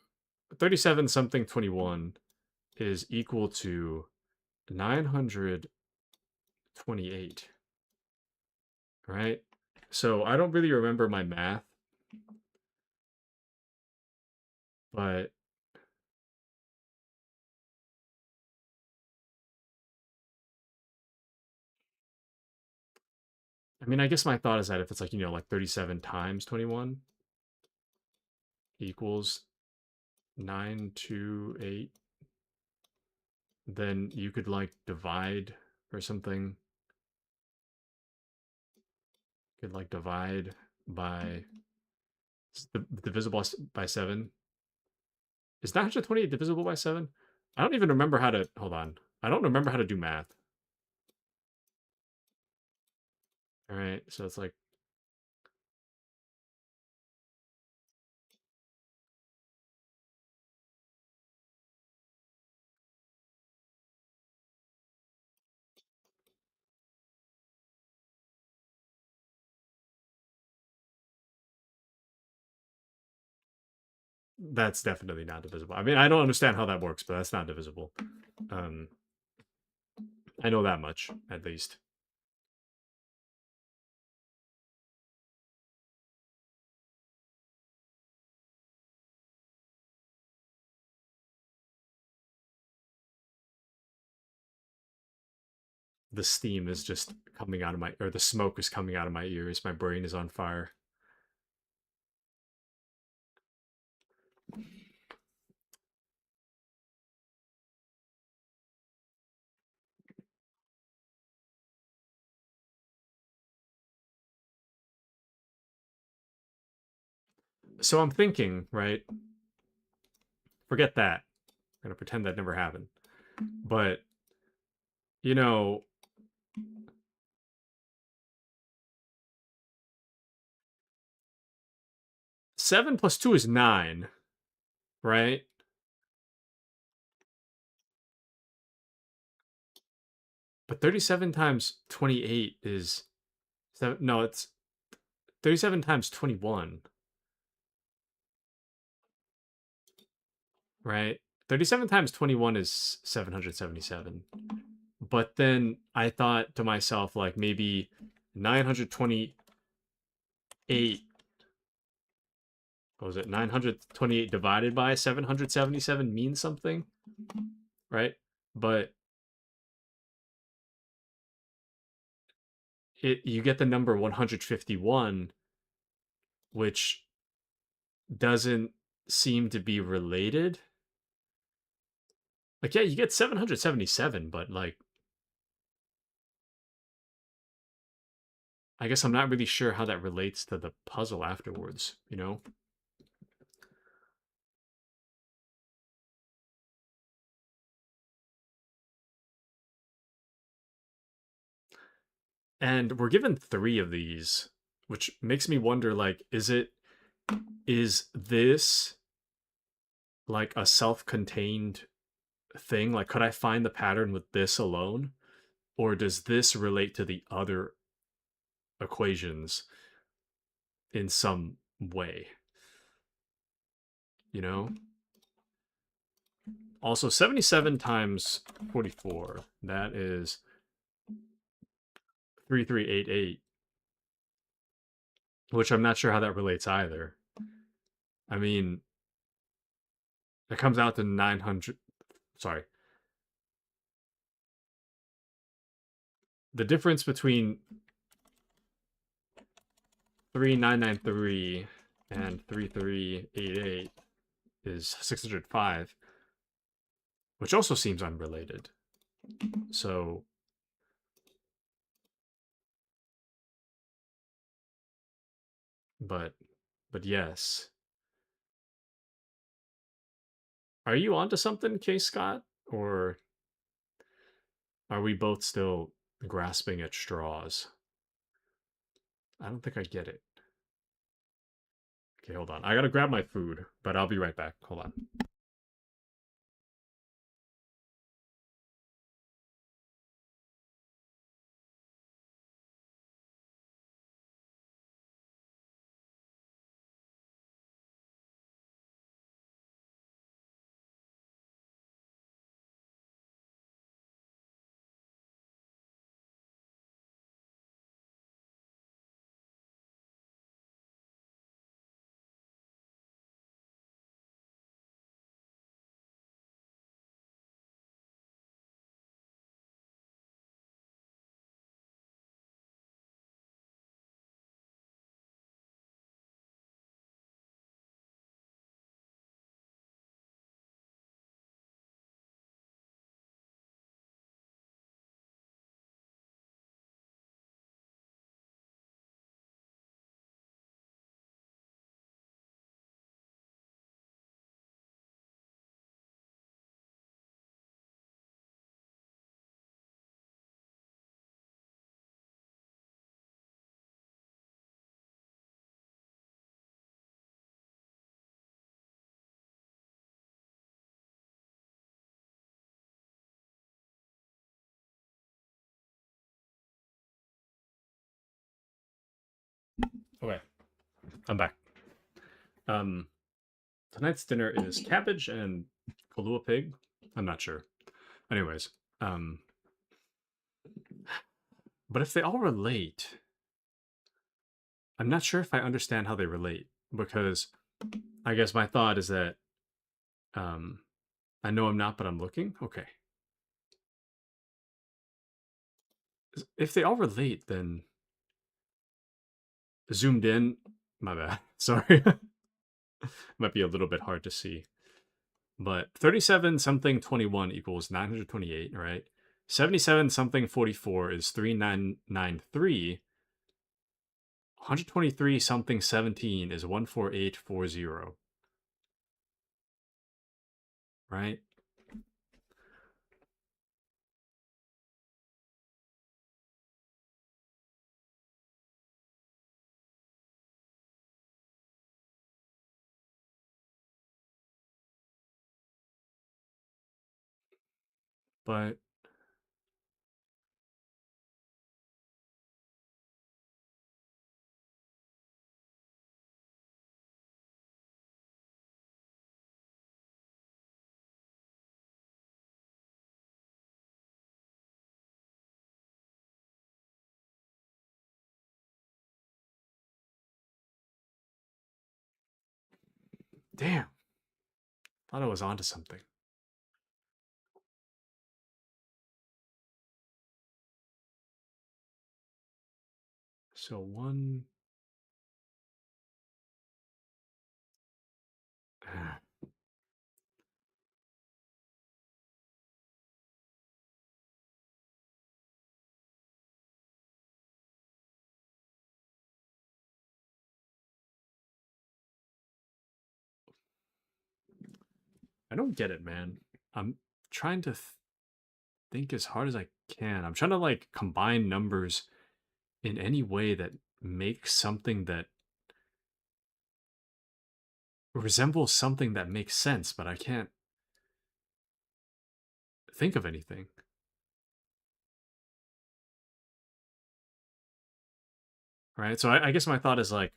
37 something 21 is equal to 928. right? So I don't really remember my math, but I mean, I guess my thought is that if it's like, like 37 times 21 equals 928, then you could like divide or something. You could like divide by divisible by 7. Is 928 divisible by 7? I don't even remember how to, hold on. I don't remember how to do math. All right, so it's like, that's definitely not divisible. I mean, I don't understand how that works, but that's not divisible. Um, I know that much, at least. The steam is just coming out of my, or the smoke is coming out of my ears. My brain is on fire. So I'm thinking, right? Forget that. I'm gonna pretend that never happened. But, you know, 7 plus 2 is 9, right? But 37 times 28 is 7. No, it's 37 times 21, right? 37 times 21 is 777. But then I thought to myself, like, maybe 928, what was it? 928 divided by 777 means something, right? But you get the number 151, which doesn't seem to be related. Like, yeah, you get 777, but like, I guess I'm not really sure how that relates to the puzzle afterwards, you know? And we're given 3 of these, which makes me wonder, like, is this like a self-contained thing? Like, could I find the pattern with this alone? Or does this relate to the other equations in some way? You know? Also, 77 times 44, that is 3388, which I'm not sure how that relates either. I mean, it comes out to 900. Sorry. The difference between 3993 and 3388 is 605, which also seems unrelated. So, but yes. Are you onto something, K. Scott? Or are we both still grasping at straws? I don't think I get it. Okay, hold on. I gotta grab my food, but I'll be right back. Hold on. Okay, I'm back. Tonight's dinner is cabbage and Kahlua pig. I'm not sure. Anyways, but if they all relate, I'm not sure if I understand how they relate because I guess my thought is that um, I know I'm not, but I'm looking. Okay, if they all relate, then zoomed in. My bad. Sorry, might be a little bit hard to see. But 37 something 21 equals 928, right? 77 something 44 is 3993. 123 something 17 is 14840, right? But damn, thought I was onto something. So one. I don't get it, man. I'm trying to think as hard as I can. I'm trying to like combine numbers in any way that makes something that resembles something that makes sense, but I can't think of anything. Right? So I guess my thought is like,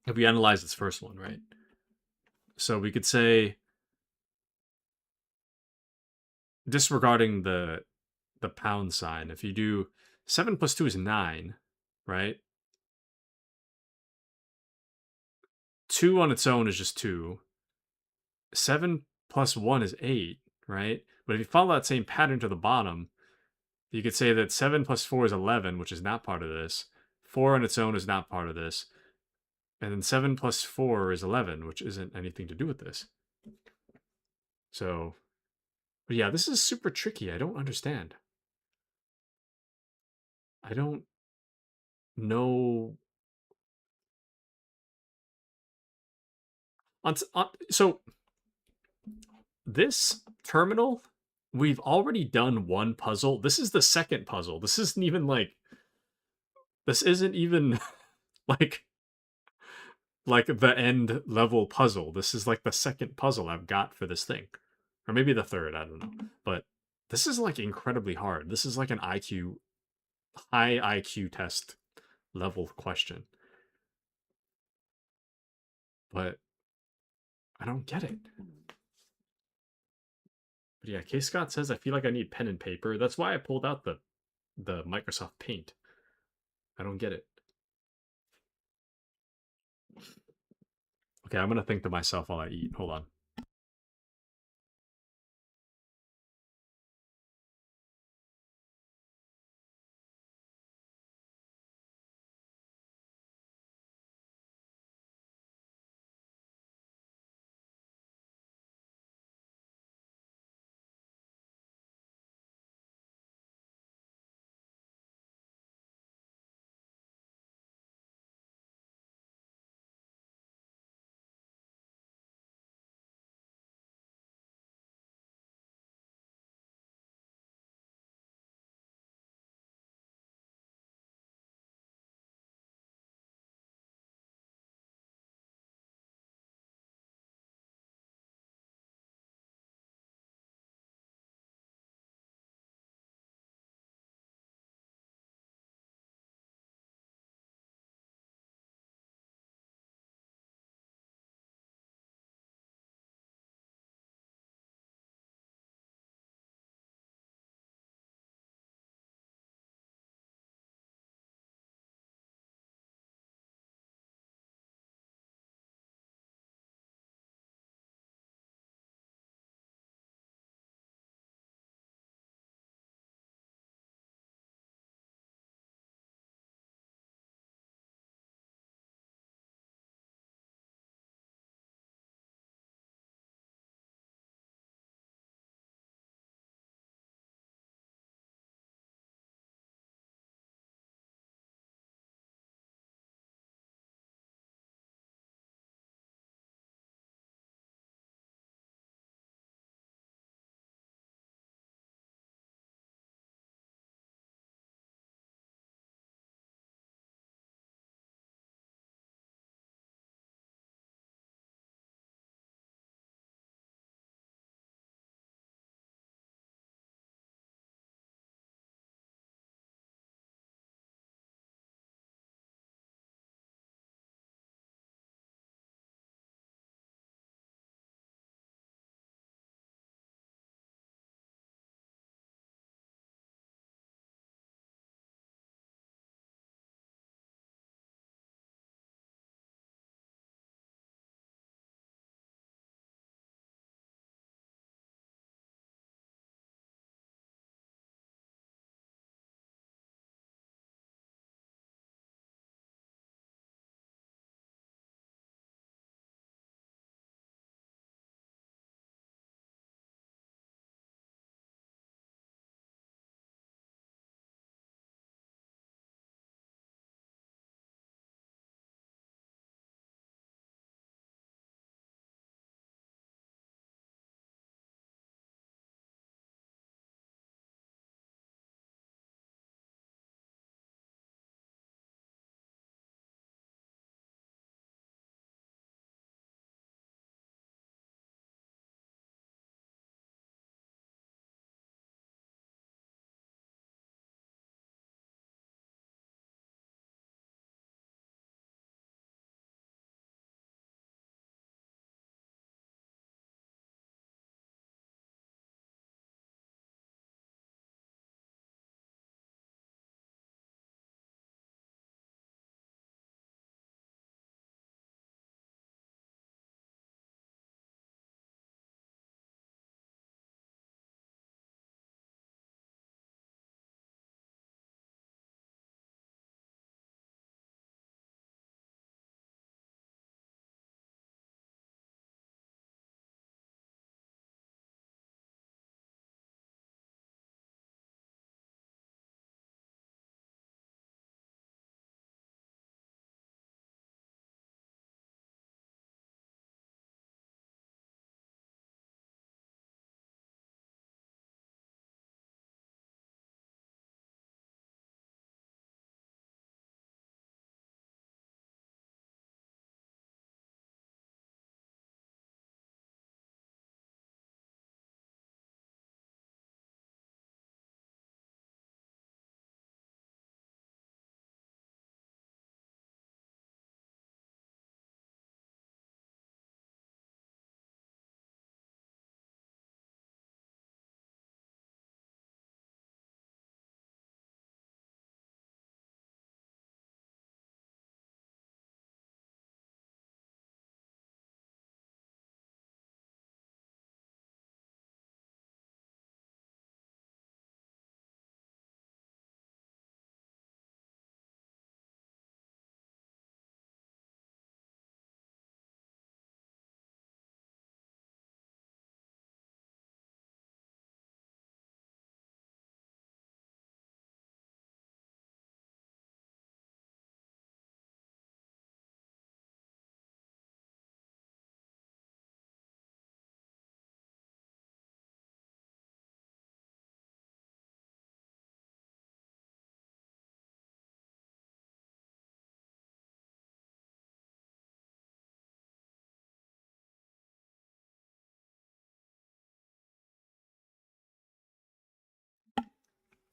if we analyze this first one, right? So we could say, disregarding the pound sign, if you do 7 plus 2 is 9, right? 2 on its own is just 2. 7 plus 1 is 8, right? But if you follow that same pattern to the bottom, you could say that 7 plus 4 is 11, which is not part of this. 4 on its own is not part of this. And then 7 plus 4 is 11, which isn't anything to do with this. So, but yeah, this is super tricky. I don't understand. I don't know. So, this terminal, we've already done one puzzle. This is the second puzzle. This isn't even like, like the end level puzzle. This is like the second puzzle I've got for this thing. Or maybe the third, I don't know. But this is like incredibly hard. This is like an high IQ test level question. But I don't get it. But yeah, K Scott says I feel like I need pen and paper. That's why I pulled out the Microsoft Paint. I don't get it. Okay, I'm gonna think to myself while I eat. Hold on.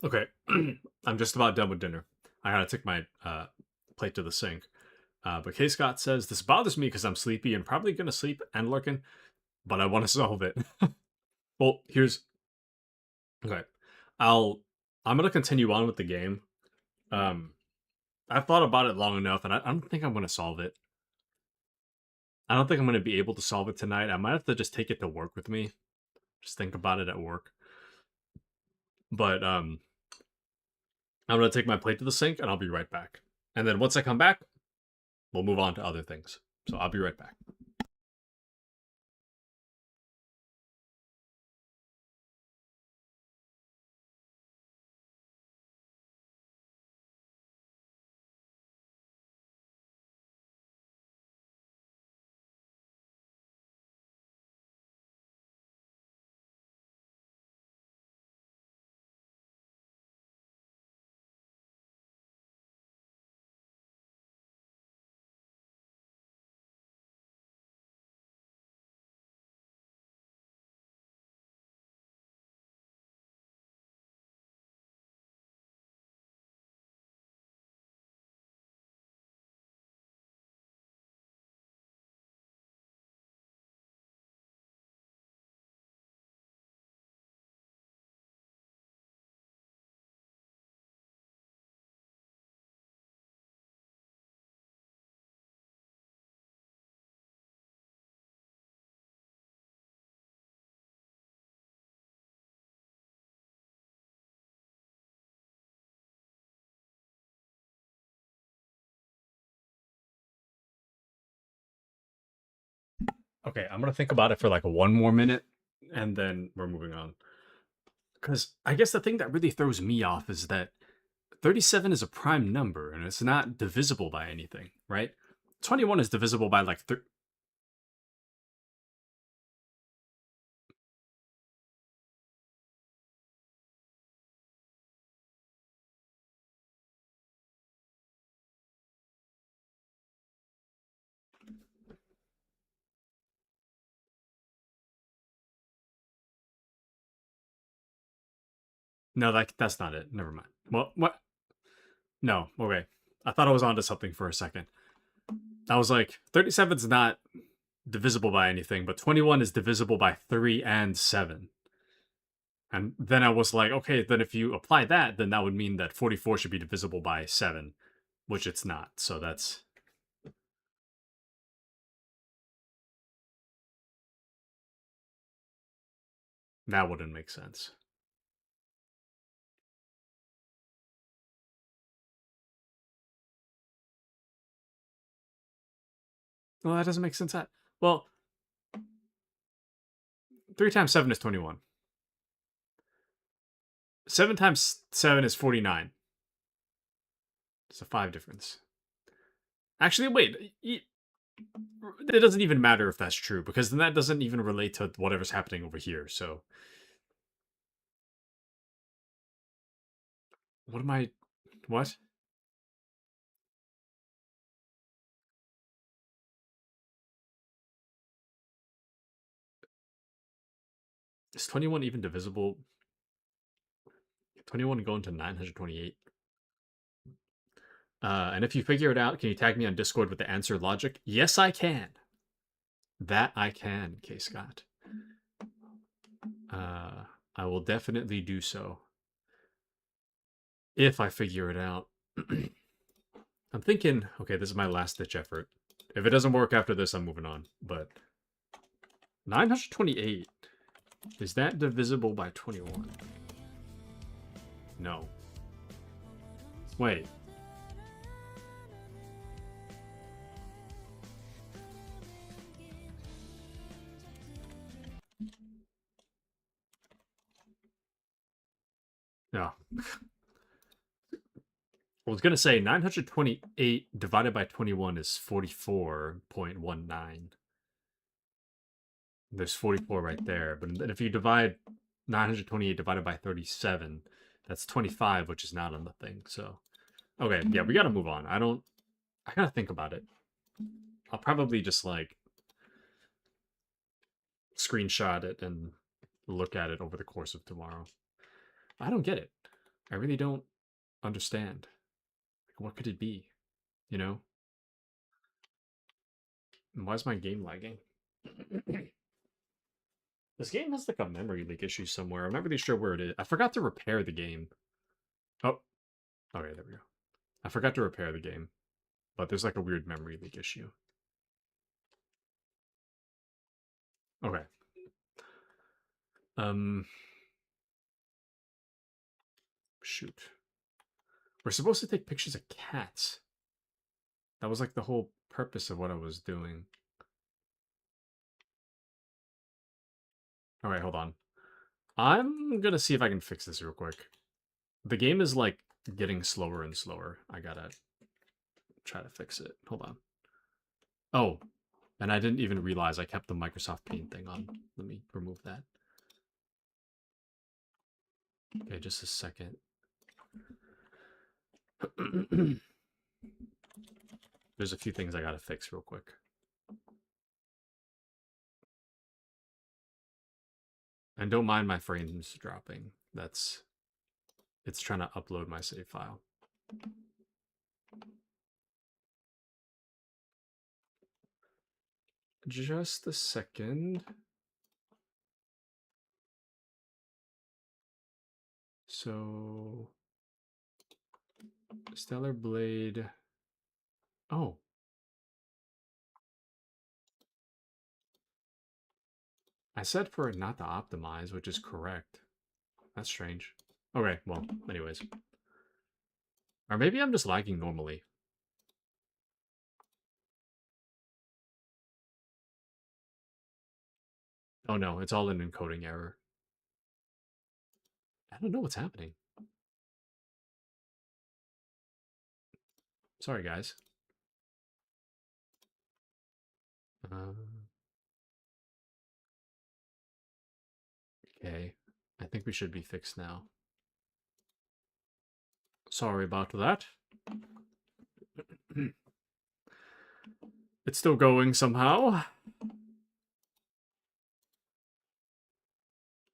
Okay, I'm just about done with dinner. I gotta take my plate to the sink. But K Scott says this bothers me because I'm sleepy and probably gonna sleep and lurking, but I want to solve it. Well, here's okay. I'll I'm gonna continue on with the game. Um, I've thought about it long enough, and I don't think I'm gonna solve it. I don't think I'm gonna be able to solve it tonight. I might have to just take it to work with me. Just think about it at work. But I'm gonna take my plate to the sink, and I'll be right back. And then once I come back, we'll move on to other things. So I'll be right back. Okay, I'm gonna think about it for like one more minute, and then we're moving on. Because I guess the thing that really throws me off is that 37 is a prime number, and it's not divisible by anything, right? 21 is divisible by like no, that's not it. Never mind. Well, what? No, okay. I thought I was onto something for a second. I was like, 37 is not divisible by anything, but 21 is divisible by 3 and 7. And then I was like, okay, then if you apply that, then that would mean that 44 should be divisible by 7, which it's not. So that wouldn't make sense. Well, that doesn't make sense. Well, 3 times 7 is 21. 7 times 7 is 49. It's a 5 difference. Actually, wait. It doesn't even matter if that's true, because then that doesn't even relate to whatever's happening over here, so... What am I... What? Is 21 even divisible? 21 going to 928? And if you figure it out, can you tag me on Discord with the answer logic? Yes, I can. That I can, K. Scott. I will definitely do so. If I figure it out. I'm thinking, okay, this is my last ditch effort. If it doesn't work after this, I'm moving on. But 928, is that divisible by 21? No. Wait. No. I was going to say 928 divided by 21 is 44.19. There's 44 right there. But then if you divide 928 divided by 37, that's 25, which is not on the thing. So, okay, yeah, we got to move on. I got to think about it. I'll probably just like screenshot it and look at it over the course of tomorrow. I don't get it. I really don't understand. Like, what could it be? You know? And why is my game lagging? This game has like a memory leak issue somewhere. I'm not really sure where it is. I forgot to repair the game. Oh, okay, there we go. I forgot to repair the game, but there's like a weird memory leak issue. Okay. Shoot. We're supposed to take pictures of cats. That was like the whole purpose of what I was doing. Alright, hold on. I'm gonna see if I can fix this real quick. The game is like getting slower and slower. I gotta try to fix it. Hold on. Oh, and I didn't even realize I kept the Microsoft Paint thing on. Let me remove that. Okay, just a second. There's a few things I gotta fix real quick. And don't mind my frames dropping. It's trying to upload my save file. Just a second. So, Stellar Blade. Oh. I said for it not to optimize, which is correct. That's strange. Okay, well, anyways. Or maybe I'm just lagging normally. Oh no, it's all an encoding error. I don't know what's happening. Sorry, guys. Okay, I think we should be fixed now. Sorry about that. It's still going somehow.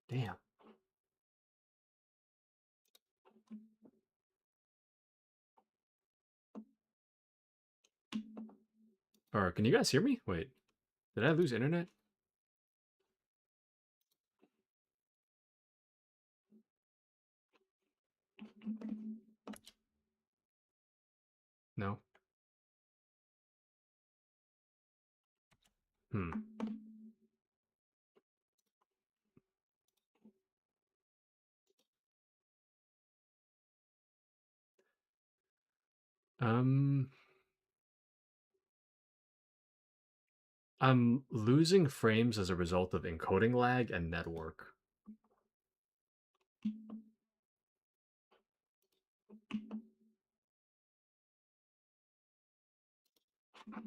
Damn. Or can you guys hear me? Wait, did I lose internet? No. Hmm. I'm losing frames as a result of encoding lag and network.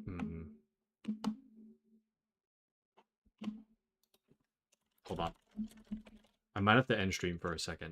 Hmm. Hold on. I might have to end stream for a second.